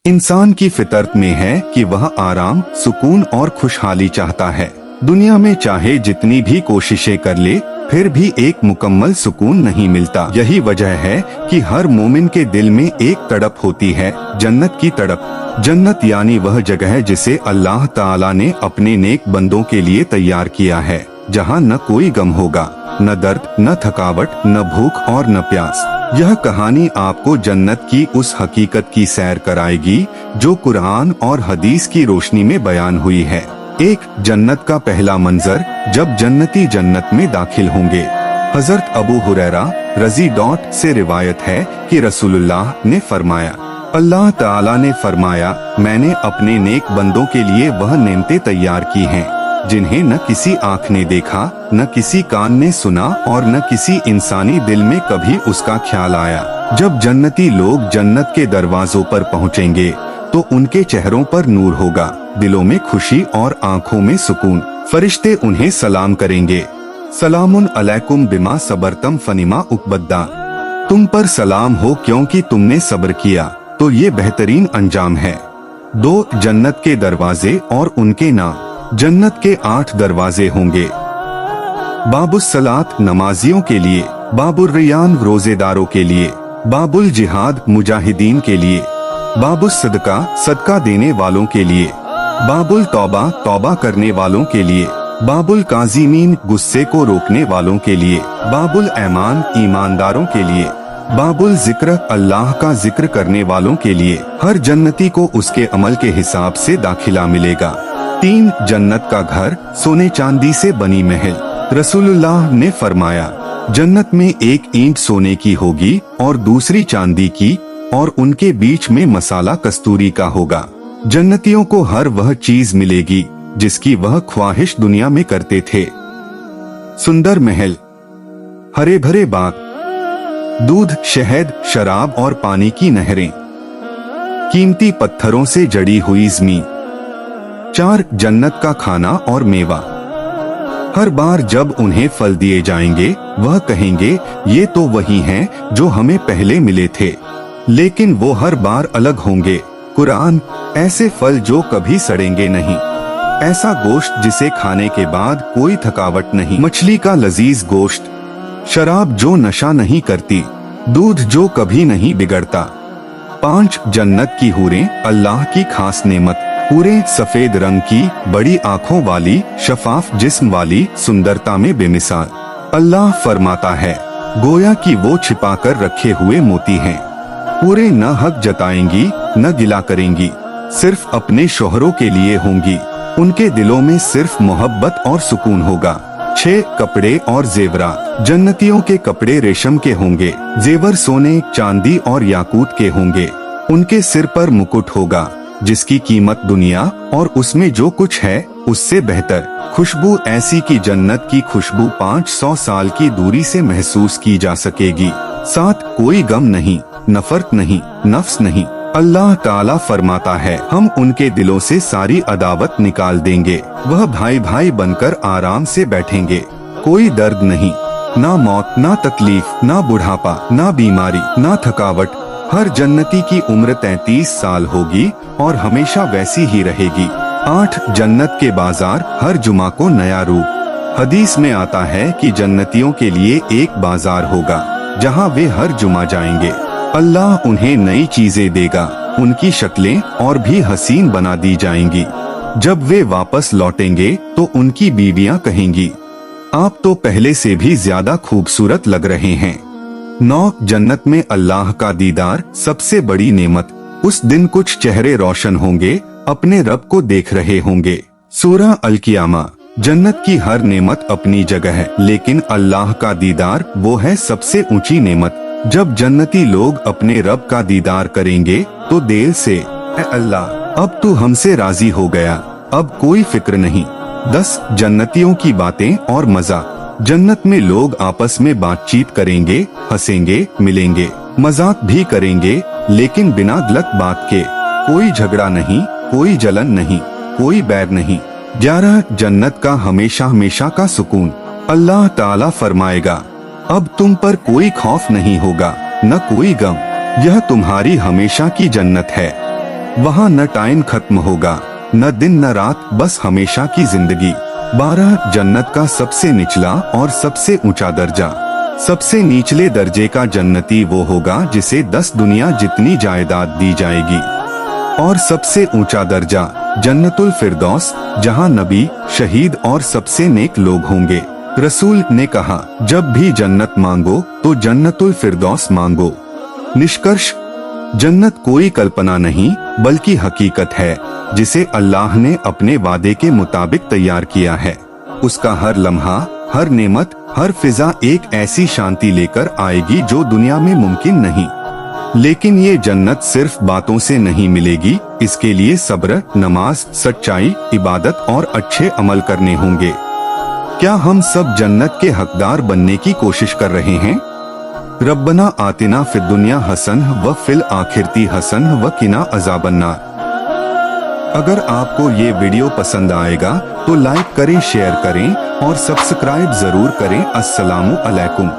इंसान की फितरत में है कि वह आराम, सुकून और खुशहाली चाहता है। दुनिया में चाहे जितनी भी कोशिशें कर ले, फिर भी एक मुकम्मल सुकून नहीं मिलता। यही वजह है कि हर मोमिन के दिल में एक तड़प होती है, जन्नत की तड़प। जन्नत यानी वह जगह है जिसे अल्लाह ताला ने अपने नेक बंदों के लिए तैयार किया है, जहाँ न कोई गम होगा, न दर्द, न थकावट, न भूख और न प्यास। यह कहानी आपको जन्नत की उस हकीकत की सैर कराएगी जो कुरान और हदीस की रोशनी में बयान हुई है। एक जन्नत का पहला मंजर, जब जन्नती जन्नत में दाखिल होंगे। हजरत अबू हुरैरा रज़ी से रिवायत है कि रसूलुल्लाह ने फरमाया, अल्लाह ताला ने फरमाया, मैंने अपने नेक बंदों के लिए वह नेमतें तैयार की हैं जिन्हें न किसी आँख ने देखा, न किसी कान ने सुना और न किसी इंसानी दिल में कभी उसका ख्याल आया। जब जन्नती लोग जन्नत के दरवाजों पर पहुँचेंगे तो उनके चेहरों पर नूर होगा, दिलों में खुशी और आँखों में सुकून। फरिश्ते उन्हें सलाम करेंगे, सलामुन अलैकुम बिमा सबरतम फनिमा उकबद्दा। तुम पर सलाम हो क्योंकि तुमने सब्र किया, तो ये बेहतरीन अंजाम है। 2 जन्नत के दरवाजे और उनके नाम। जन्नत के 8 दरवाजे होंगे। बाबुल सलात नमाजियों के लिए, बाबुल रियान रोजेदारों के लिए, बाबुल जिहाद मुजाहिदीन के लिए, बाबुल सदका सदका देने वालों के लिए, बाबुल तौबा तौबा करने वालों के लिए, बाबुल काजिमीन गुस्से को रोकने वालों के लिए, बाबुल ऐमान ईमानदारों के लिए, बाबुल जिक्र अल्लाह का जिक्र करने वालों के लिए। हर जन्नती को उसके अमल के हिसाब से दाखिला मिलेगा। 3 जन्नत का घर, सोने चांदी से बनी महल। रसूलुल्लाह ने फरमाया, जन्नत में एक ईंट सोने की होगी और दूसरी चांदी की, और उनके बीच में मसाला कस्तूरी का होगा। जन्नतियों को हर वह चीज मिलेगी जिसकी वह ख्वाहिश दुनिया में करते थे। सुंदर महल, हरे भरे बाग, दूध, शहद, शराब और पानी की नहरें, कीमती पत्थरों से जड़ी हुई ज़मीन। 4 जन्नत का खाना और मेवा। हर बार जब उन्हें फल दिए जाएंगे, वह कहेंगे, ये तो वही हैं जो हमें पहले मिले थे, लेकिन वो हर बार अलग होंगे। कुरान, ऐसे फल जो कभी सड़ेंगे नहीं, ऐसा गोश्त जिसे खाने के बाद कोई थकावट नहीं, मछली का लजीज गोश्त, शराब जो नशा नहीं करती, दूध जो कभी नहीं बिगड़ता। 5 जन्नत की हूरें, अल्लाह की खास नेमत, पूरे सफेद रंग की, बड़ी आँखों वाली, शफाफ जिस्म वाली, सुंदरता में बेमिसाल। अल्लाह फरमाता है, गोया कि वो छिपाकर रखे हुए मोती हैं। पूरे न हक जताएंगी न गिला करेंगी, सिर्फ अपने शोहरों के लिए होंगी। उनके दिलों में सिर्फ मोहब्बत और सुकून होगा। 6 कपड़े और जेवरात। जन्नतियों के कपड़े रेशम के होंगे, जेवर सोने, चांदी और याकूत के होंगे। उनके सिर पर मुकुट होगा जिसकी कीमत दुनिया और उसमें जो कुछ है उससे बेहतर। खुशबू ऐसी कि जन्नत की खुशबू 500 साल की दूरी से महसूस की जा सकेगी। 7 कोई गम नहीं, नफरत नहीं, नफ्स नहीं। अल्लाह ताला फरमाता है, हम उनके दिलों से सारी अदावत निकाल देंगे। वह भाई भाई बनकर आराम से बैठेंगे। कोई दर्द नहीं, ना मौत, ना तकलीफ, ना बुढ़ापा, ना बीमारी, ना थकावट। हर जन्नती की उम्र 33 साल होगी और हमेशा वैसी ही रहेगी। 8 जन्नत के बाजार, हर जुमा को नया रूप। हदीस में आता है कि जन्नतियों के लिए एक बाजार होगा जहां वे हर जुमा जाएंगे। अल्लाह उन्हें नई चीजें देगा, उनकी शक्लें और भी हसीन बना दी जाएंगी। जब वे वापस लौटेंगे तो उनकी बीवियां कहेंगी, आप तो पहले से भी ज्यादा खूबसूरत लग रहे हैं। 9 जन्नत में अल्लाह का दीदार, सबसे बड़ी नेमत। उस दिन कुछ चेहरे रोशन होंगे, अपने रब को देख रहे होंगे। सूरह अल कियामा। जन्नत की हर नेमत अपनी जगह है, लेकिन अल्लाह का दीदार वो है सबसे ऊंची नेमत। जब जन्नती लोग अपने रब का दीदार करेंगे तो दिल से, ऐ अल्लाह, अब तू हमसे राजी हो गया, अब कोई फिक्र नहीं। 10 जन्नतियों की बातें और मजाक। जन्नत में लोग आपस में बातचीत करेंगे, हंसेंगे, मिलेंगे, मजाक भी करेंगे, लेकिन बिना गलत बात के। कोई झगड़ा नहीं, कोई जलन नहीं, कोई बैर नहीं। 11 जन्नत का हमेशा हमेशा का सुकून। अल्लाह ताला फरमाएगा, अब तुम पर कोई खौफ नहीं होगा, न कोई गम, यह तुम्हारी हमेशा की जन्नत है। वहाँ न टाइम खत्म होगा, न दिन न रात, बस हमेशा की जिंदगी। 12 जन्नत का सबसे निचला और सबसे ऊंचा दर्जा। सबसे निचले दर्जे का जन्नती वो होगा जिसे 10 दुनिया जितनी जायदाद दी जाएगी। और सबसे ऊंचा दर्जा जन्नतुल फिरदौस, जहां नबी, शहीद और सबसे नेक लोग होंगे। रसूल ने कहा, जब भी जन्नत मांगो तो जन्नतुल फिरदौस मांगो। निष्कर्ष, जन्नत कोई कल्पना नहीं बल्कि हकीकत है, जिसे अल्लाह ने अपने वादे के मुताबिक तैयार किया है। उसका हर लम्हा, हर नेमत, हर फिजा एक ऐसी शांति लेकर आएगी जो दुनिया में मुमकिन नहीं। लेकिन ये जन्नत सिर्फ बातों से नहीं मिलेगी, इसके लिए सब्र, नमाज, सच्चाई, इबादत और अच्छे अमल करने होंगे। क्या हम सब जन्नत के हकदार बनने की कोशिश कर रहे हैं? रब्बना आतिना फिद दुनिया हसन व फिल आखिरती हसन व किना अज़ाबन्नार। अगर आपको ये वीडियो पसंद आएगा तो लाइक करें, शेयर करें और सब्सक्राइब जरूर करें। अस्सलामु अलैकुम।